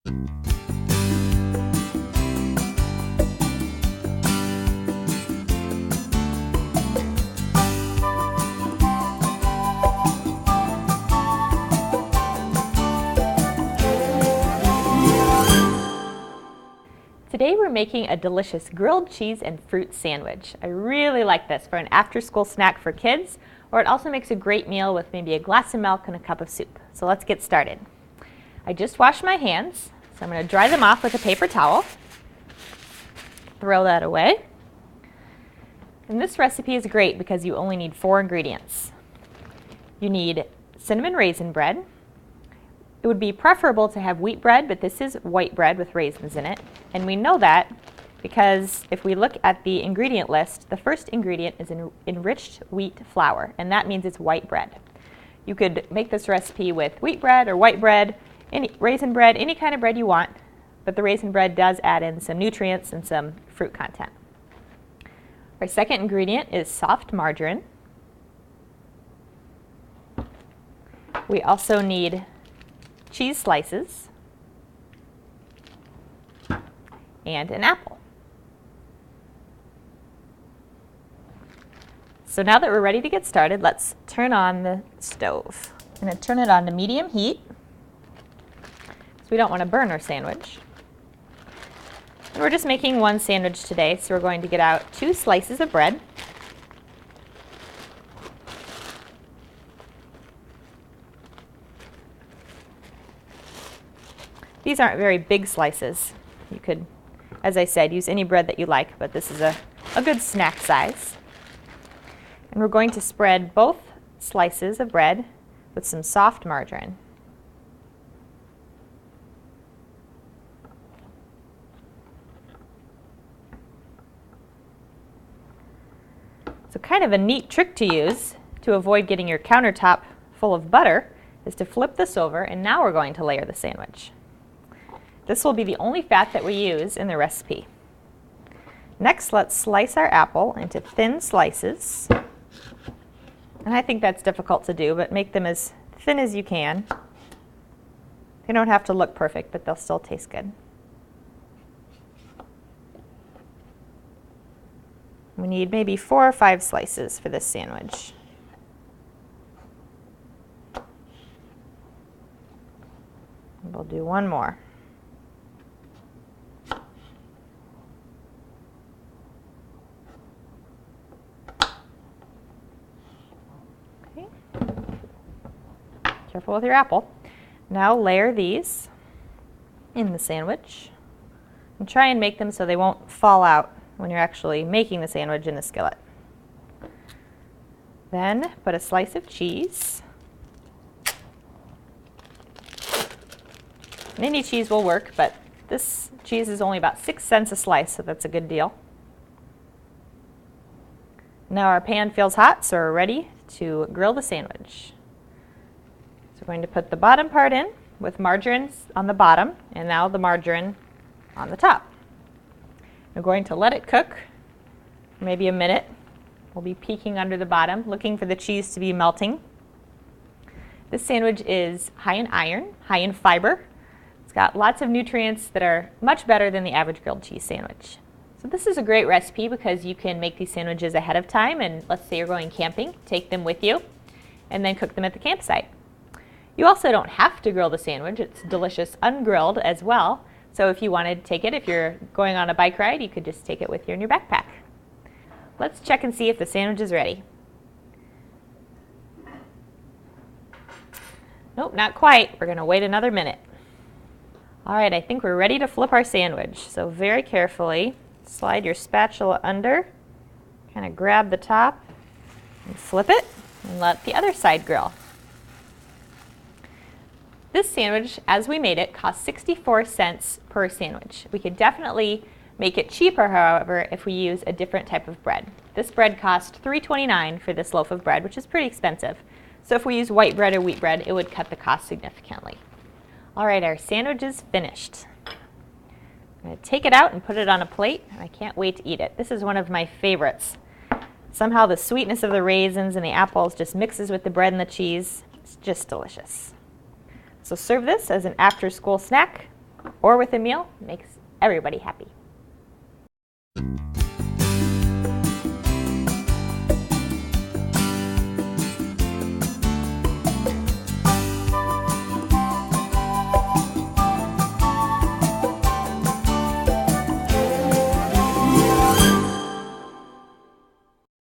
Today we're making a delicious grilled cheese and fruit sandwich. I really like this for an after-school snack for kids, or it also makes a great meal with maybe a glass of milk and a cup of soup. So let's get started. I just washed my hands, so I'm going to dry them off with a paper towel. Throw that away. And this recipe is great because you only need 4 ingredients. You need cinnamon raisin bread. It would be preferable to have wheat bread, but this is white bread with raisins in it. And we know that because if we look at the ingredient list, the first ingredient is enriched wheat flour, and that means it's white bread. You could make this recipe with wheat bread or white bread, raisin bread, any kind of bread you want, but the raisin bread does add in some nutrients and some fruit content. Our second ingredient is soft margarine. We also need cheese slices, and an apple. So now that we're ready to get started, let's turn on the stove. I'm going to turn it on to medium heat, so we don't want to burn our sandwich. And we're just making one sandwich today, so we're going to get out 2 slices of bread. These aren't very big slices. You could, as I said, use any bread that you like, but this is a good snack size. And we're going to spread both slices of bread with some soft margarine. So kind of a neat trick to use to avoid getting your countertop full of butter is to flip this over, and now we're going to layer the sandwich. This will be the only fat that we use in the recipe. Next, let's slice our apple into thin slices. And I think that's difficult to do, but make them as thin as you can. They don't have to look perfect, but they'll still taste good. We need maybe 4 or 5 slices for this sandwich. We'll do one more. Careful with your apple. Now layer these in the sandwich and try and make them so they won't fall out when you're actually making the sandwich in the skillet. Then put a slice of cheese. And any cheese will work, but this cheese is only about 6 cents a slice, so that's a good deal. Now our pan feels hot, so we're ready to grill the sandwich. So we're going to put the bottom part in with margarine on the bottom and now the margarine on the top. We're going to let it cook for maybe a minute. We'll be peeking under the bottom, looking for the cheese to be melting. This sandwich is high in iron, high in fiber. It's got lots of nutrients that are much better than the average grilled cheese sandwich. So this is a great recipe because you can make these sandwiches ahead of time, and let's say you're going camping, take them with you, and then cook them at the campsite. You also don't have to grill the sandwich. It's delicious ungrilled as well. So if you wanted to take it, if you're going on a bike ride, you could just take it with you in your backpack. Let's check and see if the sandwich is ready. Nope, not quite. We're going to wait another minute. All right, I think we're ready to flip our sandwich. So very carefully, slide your spatula under, kind of grab the top and flip it, and let the other side grill. This sandwich, as we made it, cost 64 cents per sandwich. We could definitely make it cheaper, however, if we use a different type of bread. This bread cost $3.29 for this loaf of bread, which is pretty expensive. So if we use white bread or wheat bread, it would cut the cost significantly. All right, our sandwich is finished. I'm going to take it out and put it on a plate, and I can't wait to eat it. This is one of my favorites. Somehow the sweetness of the raisins and the apples just mixes with the bread and the cheese. It's just delicious. So serve this as an after-school snack or with a meal makes everybody happy.